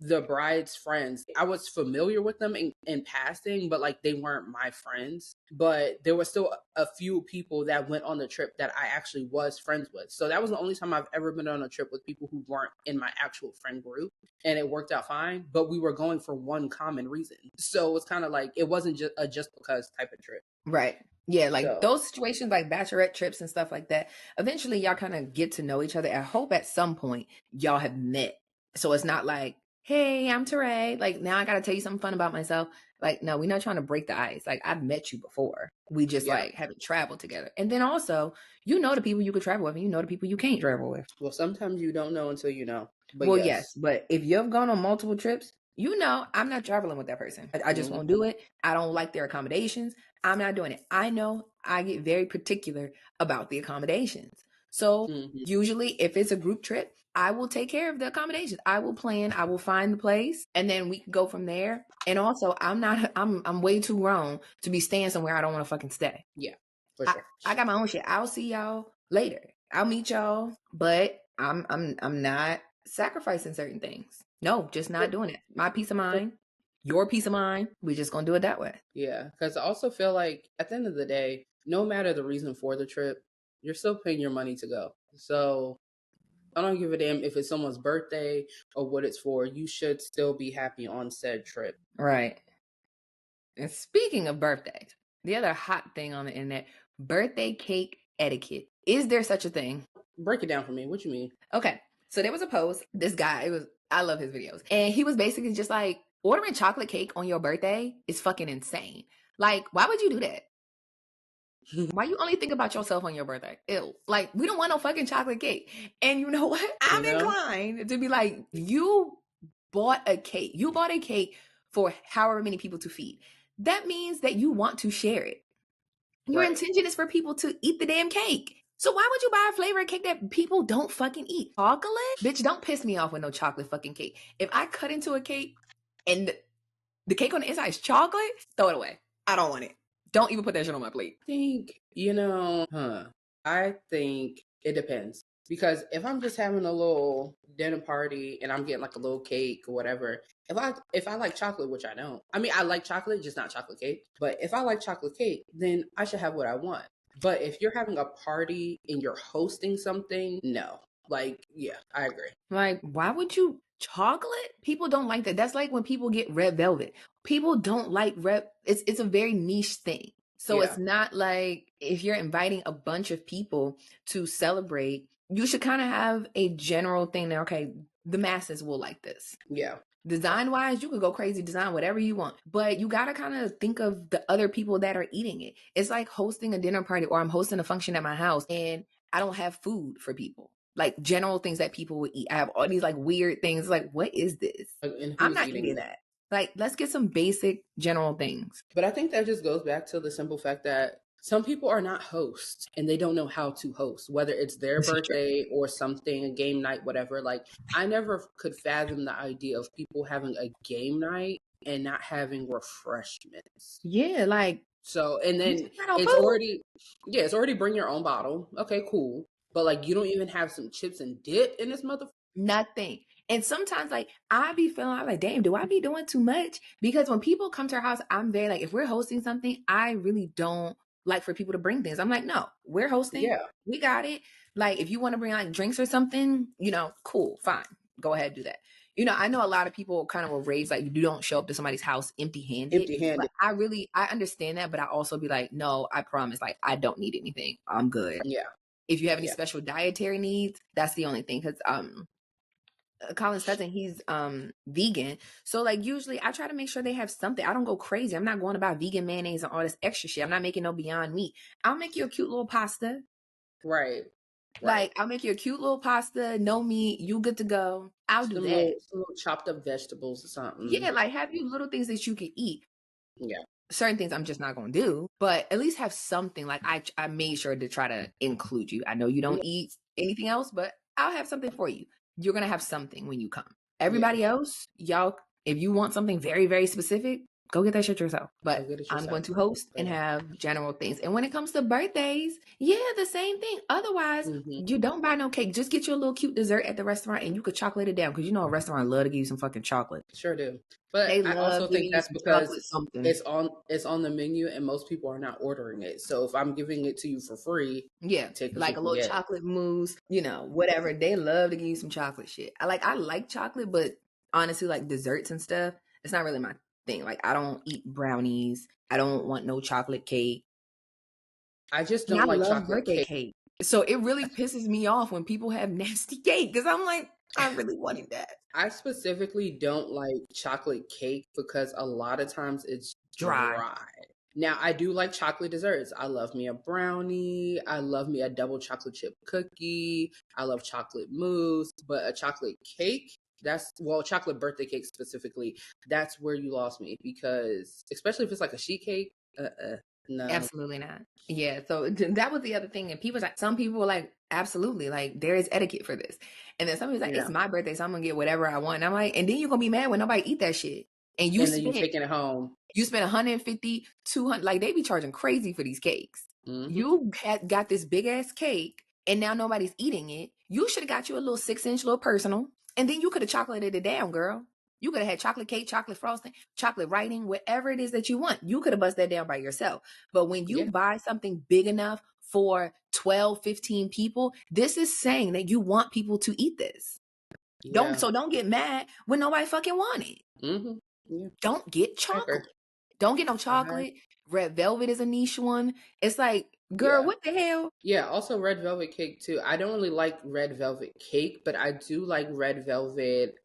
S3: the bride's friends, I was familiar with them in passing, but like they weren't my friends. But there was still a few people that went on the trip that I actually was friends with. So that was the only time I've ever been on a trip with people who weren't in my actual friend group, and it worked out fine. But we were going for one common reason, so it's kind of like it wasn't just a just because type of trip.
S2: Right. Yeah, like
S3: So
S2: those situations, like bachelorette trips and stuff like that, eventually y'all kind of get to know each other. I hope at some point y'all have met. So it's not like, hey, I'm Teray. Like, now I got to tell you something fun about myself. Like, no, we're not trying to break the ice. Like, I've met you before. We just
S3: yeah.
S2: like haven't traveled together. And then also, you know the people you could travel with, and you know the people you can't travel with.
S3: Well, sometimes you don't know until you know. But
S2: Well,
S3: yes.
S2: yes, but if you've gone on multiple trips, you know I'm not traveling with that person. I just won't do it. I don't like their accommodations. I'm not doing it. I know I get very particular about the accommodations. So usually if it's a group trip, I will take care of the accommodations. I will plan, I will find the place, and then we can go from there. And also I'm way too grown to be staying somewhere I don't want to fucking stay.
S3: Yeah, for sure.
S2: I got my own shit. I'll see y'all later. I'll meet y'all, but I'm not sacrificing certain things. No, just not doing it. My peace of mind, your peace of mind. We just gonna do it that way.
S3: Yeah, because I also feel like at the end of the day, no matter the reason for the trip, you're still paying your money to go. So I don't give a damn if it's someone's birthday or what it's for. You should still be happy on said trip.
S2: Right. And speaking of birthdays, the other hot thing on the internet, birthday cake etiquette. Is there such a thing?
S3: Break it down for me. What you mean?
S2: Okay. So there was a post. This guy, I love his videos. And he was basically just like, ordering chocolate cake on your birthday is fucking insane. Like, why would you do that? Why you only think about yourself on your birthday? Ew. Like, we don't want no fucking chocolate cake. And you know what? I'm inclined to be like, you bought a cake. You bought a cake for however many people to feed. That means that you want to share it. Your intention is for people to eat the damn cake. So why would you buy a flavor of cake that people don't fucking eat? Chocolate? Bitch, don't piss me off with no chocolate fucking cake. If I cut into a cake and the cake on the inside is chocolate, throw it away. I don't want it. Don't even put that shit on my plate.
S3: I think it depends. Because if I'm just having a little dinner party and I'm getting like a little cake or whatever, if I like chocolate, which I don't. I mean, I like chocolate, just not chocolate cake. But if I like chocolate cake, then I should have what I want. But if you're having a party and you're hosting something, no. Like, yeah, I agree.
S2: Like, why would you chocolate? People don't like that. That's like when people get red velvet. People don't like red. It's a very niche thing. So it's not like if you're inviting a bunch of people to celebrate, you should kind of have a general thing that, okay, the masses will like this.
S3: Yeah.
S2: Design wise, you could go crazy, design whatever you want, but you got to kind of think of the other people that are eating it. It's like hosting a dinner party, or I'm hosting a function at my house and I don't have food for people. Like general things that people would eat. I have all these like weird things. Like, what is this? I'm not eating that. Like, let's get some basic general things.
S3: But I think that just goes back to the simple fact that some people are not hosts and they don't know how to host, whether it's their birthday or something, a game night, whatever. Like, I never could fathom the idea of people having a game night and not having refreshments.
S2: Yeah, like.
S3: So, and then it's already bring your own bottle. Okay, cool. But like, you don't even have some chips and dip in this motherfucker?
S2: Nothing. And sometimes, like, I be feeling like, damn, do I be doing too much? Because when people come to our house, I'm very like, if we're hosting something, I really don't like for people to bring things. I'm like, no, we're hosting. Yeah. We got it. Like, if you want to bring like drinks or something, cool, fine. Go ahead, do that. I know a lot of people kind of were raised like, you don't show up to somebody's house empty-handed. But I understand that, but I also be like, no, I promise, like, I don't need anything. I'm good.
S3: Yeah.
S2: If you have any special dietary needs, that's the only thing. Because Colin's cousin, he's vegan, so like usually I try to make sure they have something. I don't go crazy. I'm not going about vegan mayonnaise and all this extra shit. I'm not making no Beyond Meat. I'll make you a cute little pasta.
S3: Right.
S2: Like, I'll make you a cute little pasta, no meat, you good to go. I'll do that.
S3: Some little chopped up vegetables or something.
S2: Yeah, like have you little things that you can eat.
S3: Yeah.
S2: Certain things I'm just not going to do, but at least have something. Like I made sure to try to include you. I know you don't eat anything else, but I'll have something for you. You're going to have something when you come. Everybody else, y'all, if you want something very, very specific, go get that shit yourself. But I'm going to host and have general things. And when it comes to birthdays, yeah, the same thing. Otherwise, you don't buy no cake. Just get you a little cute dessert at the restaurant and you could chocolate it down. Because you know a restaurant love to give you some fucking chocolate.
S3: Sure do. But I also think that's because it's on the menu and most people are not ordering it. So if I'm giving it to you for free, take
S2: like a little chocolate mousse, you know, whatever. They love to give you some chocolate shit. I like chocolate, but honestly, like desserts and stuff, it's not really my thing. Like I don't eat brownies. I don't want no chocolate cake.
S3: I just don't like chocolate
S2: cake. So it really pisses me off when people have nasty cake because I'm like, I really wanted that.
S3: I specifically don't like chocolate cake because a lot of times it's dry. Now, I do like chocolate desserts. I love me a brownie. I love me a double chocolate chip cookie. I love chocolate mousse. But a chocolate cake, chocolate birthday cake specifically, that's where you lost me because, especially if it's like a sheet cake, no.
S2: Absolutely not. Yeah, so that was the other thing. And some people were like, absolutely, like there is etiquette for this. And then somebody's like, it's my birthday, so I'm gonna get whatever I want. And I'm like, and then you're gonna be mad when nobody eat that shit. And
S3: then you're taking it home.
S2: You spend 150, 200, like they be charging crazy for these cakes. You got this big ass cake and now nobody's eating it. You should have got you a little 6-inch little personal. And then you could have chocolated it down, girl. You could have had chocolate cake, chocolate frosting, chocolate writing, whatever it is that you want. You could have busted that down by yourself. But when you buy something big enough for 12, 15 people, this is saying that you want people to eat this. Don't get mad when nobody fucking want it. Don't get chocolate. Don't get no chocolate. Red velvet is a niche one. It's like, girl, what the hell?
S3: Yeah, also red velvet cake too. I don't really like red velvet cake, but I do like red velvet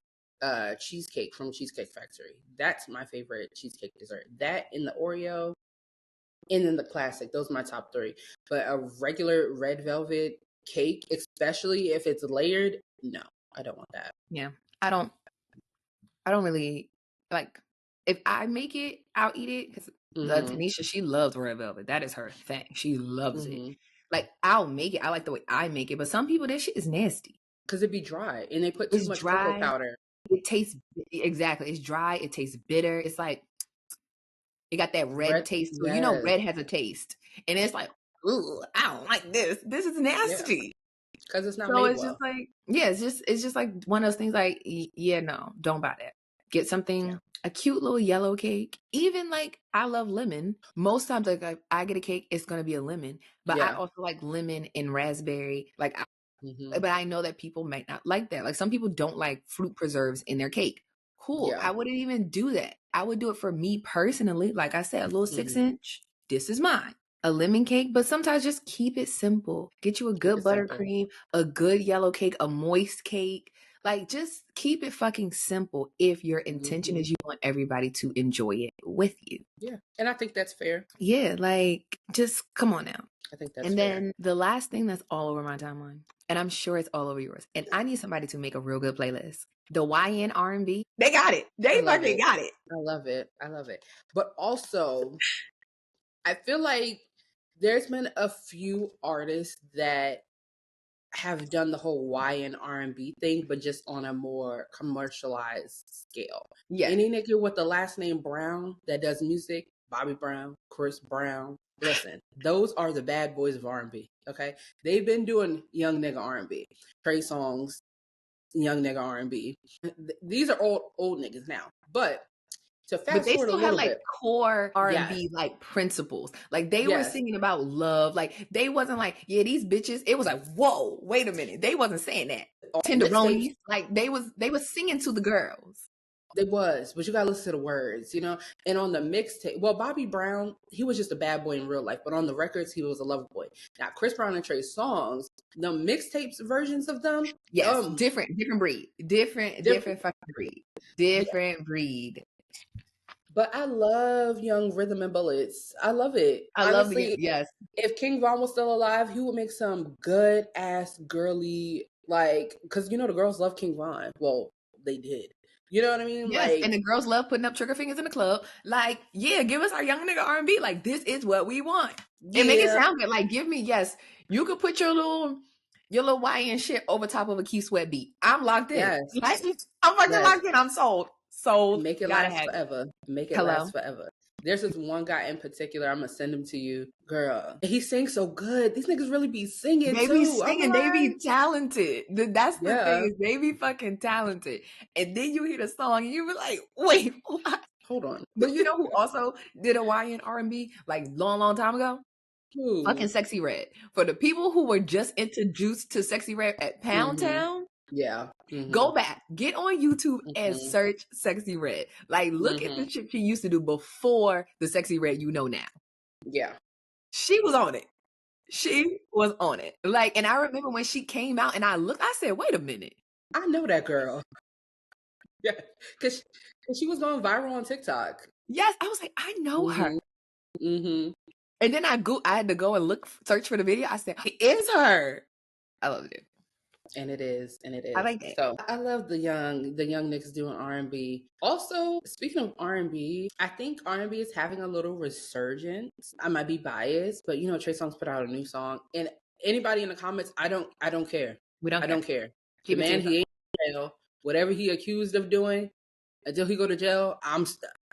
S3: cheesecake from Cheesecake Factory. That's my favorite cheesecake dessert. That and the Oreo, and then the classic. Those are my top 3. But a regular red velvet cake, especially if it's layered, no, I don't want that.
S2: Yeah, I don't really like. If I make it, I'll eat it because Tanisha, she loves red velvet. That is her thing. She loves it. Like I'll make it. I like the way I make it. But some people, that shit is nasty
S3: because it be dry and they put too much cocoa powder.
S2: It tastes exactly. It's dry. It tastes bitter. It's like it got that red taste. Yes. You know, red has a taste, and it's like, ooh, I don't like this. This is nasty.
S3: Because it's not.
S2: So it's just like, it's just like one of those things. Like, no, don't buy that. Get something. A cute little yellow cake. Even like I love lemon. Most times like I get a cake, it's gonna be a lemon. But I also like lemon and raspberry. Like but I know that people might not like that. Like some people don't like fruit preserves in their cake. Cool. I wouldn't even do that. I would do it for me personally. Like I said, a little 6-inch. This is mine. A lemon cake, but sometimes just keep it simple. Get you a good buttercream, a good yellow cake, a moist cake. Like, just keep it fucking simple if your intention is you want everybody to enjoy it with you.
S3: Yeah. And I think that's fair.
S2: Yeah. Like, just come on now.
S3: I think that's
S2: fair. And
S3: then
S2: then the last thing that's all over my timeline, and I'm sure it's all over yours, and I need somebody to make a real good playlist. The YN R&B. They got it. They fucking got it.
S3: I love it. I love it. But also, I feel like there's been a few artists that have done the whole YN R&B thing, but just on a more commercialized scale. Yeah. Any nigga with the last name Brown that does music, Bobby Brown, Chris Brown, listen, those are the bad boys of R&B, okay? They've been doing young nigga R&B. Trey Songz, young nigga R&B. These are old niggas now. But to fast
S2: they
S3: forward
S2: still
S3: a little
S2: had like
S3: bit,
S2: core R&B like principles. Like they were singing about love. Like they wasn't like, yeah, these bitches. It was like, whoa, wait a minute. They wasn't saying that. Tenderonis. Like they was singing to the girls.
S3: They was, but you gotta listen to the words, you know. And on the mixtape, well, Bobby Brown, he was just a bad boy in real life, but on the records, he was a lover boy. Now, Chris Brown and Trey Songz, the mixtapes versions of them,
S2: different breed, different fucking breed, different breed.
S3: But I love Young Rhythm and Bullets. I love it. Honestly,
S2: yes.
S3: If King Von was still alive, he would make some good ass girly, like, because you know the girls love King Von. Well, they did. You know what I mean?
S2: Yes,
S3: like,
S2: and the girls love putting up trigger fingers in the club. Like, yeah, give us our young nigga R&B. Like, this is what we want. Yeah. And make it sound good. Like, give me, you could put your little your little YN shit over top of a Key Sweat beat. I'm locked in.
S3: Yes.
S2: Like, I'm fucking locked in. I'm sold. Sold.
S3: Make it
S2: Gotta
S3: last
S2: have it.
S3: forever. Make it
S2: Hello.
S3: last forever. There's this one guy in particular. I'm gonna send him to you, girl. He sings so good. These niggas really be singing
S2: They
S3: too.
S2: be singing. They be talented. That's the
S3: Yeah.
S2: thing. Is they be fucking talented. And then you hear the song and you be like, wait, what?
S3: Hold on.
S2: But you know who also did a YN R&B like long time ago?
S3: Ooh.
S2: Fucking Sexy Red. For the people who were just introduced to Sexy Red at Pound Town,
S3: yeah,
S2: go back, get on YouTube and search Sexy Red. Like, look at the shit she used to do before the Sexy Red you know now.
S3: Yeah,
S2: she was on it. She was on it. Like, and I remember when she came out, and I looked, I said, "Wait a minute,
S3: I know that girl." Yeah, because she was going viral on TikTok.
S2: Yes, I was like, I know her. And then I had to go and search for the video. I said, it is her. I loved it.
S3: And it is.
S2: I like that.
S3: So I love the young niggas doing R&B. Also, speaking of R&B, I think R&B is having a little resurgence. I might be biased, but you know, Trey Songz put out a new song, and anybody in the comments, I don't care. I don't care. The man, he ain't in jail. Whatever he accused of doing, until he go to jail,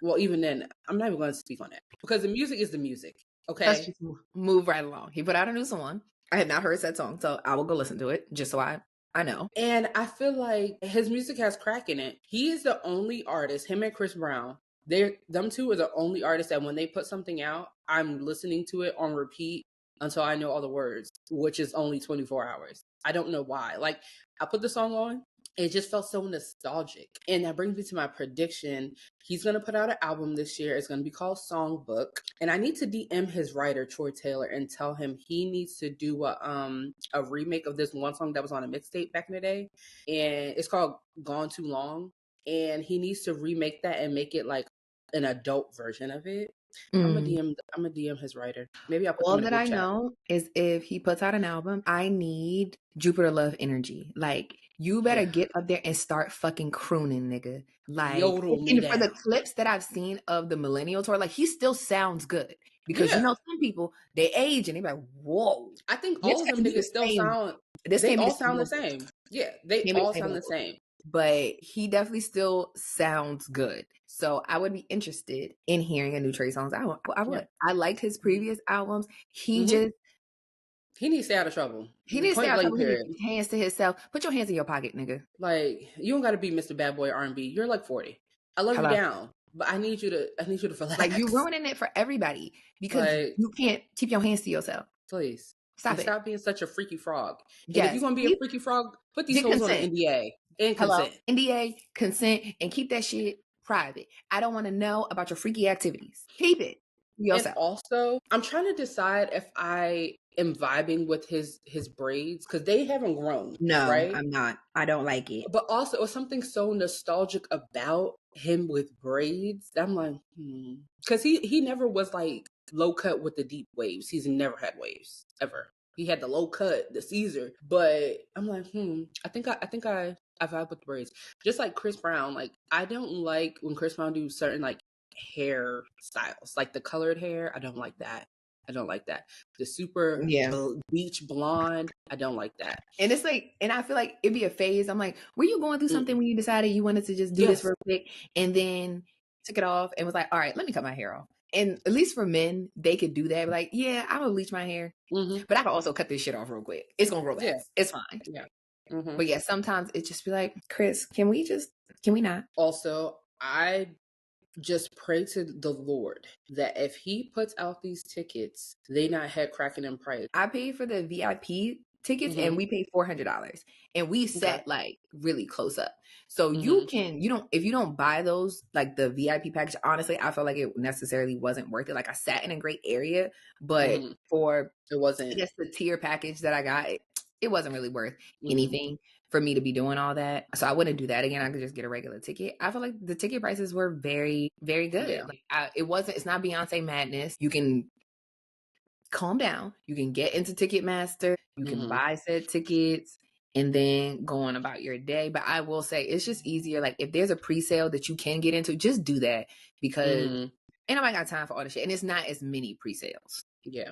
S3: well, even then, I'm not even going to speak on that because the music is the music. Okay,
S2: let's just move right along. He put out a new song. I had not heard that song, so I will go listen to it just so I know.
S3: And I feel like his music has crack in it. He is the only artist, him and Chris Brown, them two are the only artists that when they put something out, I'm listening to it on repeat until I know all the words, which is only 24 hours. I don't know why. Like, I put the song on, it just felt so nostalgic. And that brings me to my prediction. He's going to put out an album this year. It's going to be called Songbook. And I need to DM his writer, Troy Taylor, and tell him he needs to do a remake of this one song that was on a mixtape back in the day. And it's called Gone Too Long. And he needs to remake that and make it like an adult version of it. I'm gonna DM his writer. Maybe I'll put
S2: all that I know is if he puts out an album, I need Jupiter Love energy. Like, you better get up there and start fucking crooning, nigga. Like, and for the clips that I've seen of the Millennial Tour, like, he still sounds good. Because you know, some people, they age and they be like, whoa.
S3: I think all of them niggas still sound, they all sound the same. Yeah, they all sound the same.
S2: But he definitely still sounds good. So I would be interested in hearing a new Trey Songz album. I would. Yeah. I liked his previous albums. He needs to stay out of trouble. He needs to stay out of trouble. His hands to himself. Put your hands in your pocket, nigga.
S3: Like, you don't got to be Mr. Bad Boy R&B. You're like 40. I love you down, but I need you to relax.
S2: Like, you're ruining it for everybody because you can't keep your hands to yourself.
S3: Please
S2: stop
S3: being such a freaky frog. And if you're gonna be a freaky frog, put these hoes on an NDA and consent.
S2: NDA, consent, and keep that shit private. I don't want to know about your freaky activities. Keep it yourself.
S3: And also, I'm trying to decide if I am vibing with his braids because they haven't grown.
S2: No,
S3: right?
S2: I'm not. I don't like it.
S3: But also, it was something so nostalgic about him with braids. I'm like, because he never was like low cut with the deep waves. He's never had waves ever. He had the low cut, the Caesar, but I'm like, I think I vibe with the braids. Just like Chris Brown, like, I don't like when Chris Brown do certain like hair styles, like the colored hair. I don't like that. The super beach blonde, I don't like that.
S2: And it's like, and I feel like it'd be a phase. I'm like, were you going through something when you decided you wanted to just do this real quick and then took it off and was like, all right, let me cut my hair off? And at least for men, they could do that. Like, yeah, I'm gonna bleach my hair, but I can also cut this shit off real quick. It's gonna grow back. It's fine.
S3: Yeah.
S2: But yeah, sometimes it just be like, Chris, can we not?
S3: Also, I just pray to the Lord that if he puts out these tickets, they not head cracking in price.
S2: I paid for the VIP tickets and we paid $400 and we sat like really close up. So if you don't buy those, like the VIP package, honestly, I felt like it necessarily wasn't worth it. Like, I sat in a great area, but for the tier package that I got, it wasn't really worth anything for me to be doing all that. So I wouldn't do that again. I could just get a regular ticket. I feel like the ticket prices were very, very good.
S3: Yeah.
S2: Like, it's not Beyonce madness. You can calm down. You can get into Ticketmaster. You can buy said tickets and then go on about your day. But I will say it's just easier. Like, if there's a pre-sale that you can get into, just do that because ain't nobody got time for all the shit. And it's not as many pre-sales.
S3: Yeah.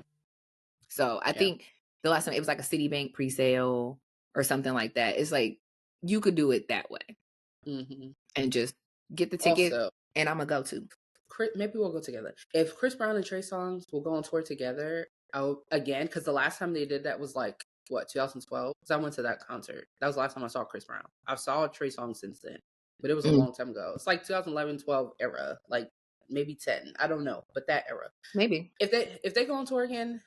S2: So I think the last time it was like a Citibank pre-sale or something like that. It's like you could do it that way and just get the ticket.
S3: Also,
S2: and I'm gonna go to.
S3: Maybe we'll go together. If Chris Brown and Trey Songz will go on tour together again, because the last time they did that was like what 2012. Because I went to that concert. That was the last time I saw Chris Brown. I've saw Trey Songz since then, but it was a long time ago. It's like 2011, 12 era, like maybe 10. I don't know, but that era.
S2: Maybe
S3: if they go on tour again,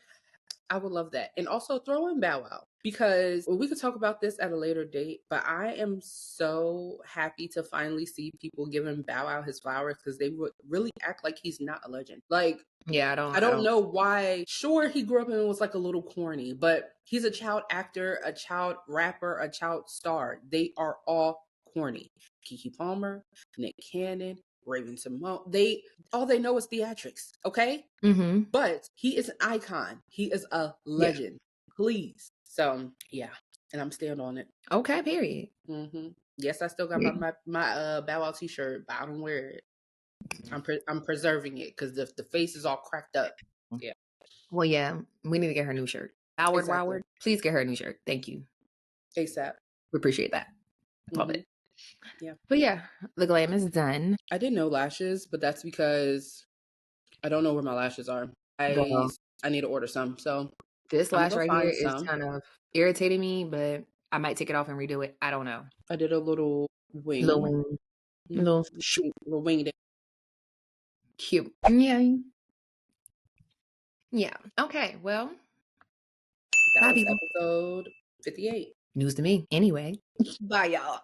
S3: I would love that. And also throw in Bow Wow, because we could talk about this at a later date, but I am so happy to finally see people giving Bow Wow his flowers, because they would really act like he's not a legend. Like,
S2: yeah,
S3: I don't know why. Sure, he grew up and was like a little corny, but he's a child actor, a child rapper, a child star. They are all corny. Keke Palmer, Nick Cannon, Raven Simone. All they know is theatrics, okay? But he is an icon. He is a legend. Yeah. Please. So yeah, and I'm staying on it.
S2: Okay, period.
S3: Yes, I still got my Bow Wow t-shirt, but I don't wear it. I'm preserving it because the face is all cracked up. Yeah.
S2: Well, yeah, we need to get her a new shirt. Howard, please get her a new shirt. Thank you.
S3: ASAP.
S2: We appreciate that. Love it.
S3: Yeah.
S2: But yeah, the glam is done.
S3: I didn't know lashes, but that's because I don't know where my lashes are. I need to order some. So
S2: this lash right here is kind of irritating me, but I might take it off and redo it. I don't know.
S3: I did a little wing.
S2: Little
S3: wing.
S2: Cute. Yeah. Yeah. Okay. Well,
S3: that was episode 58.
S2: News to me. Anyway.
S3: Bye, y'all.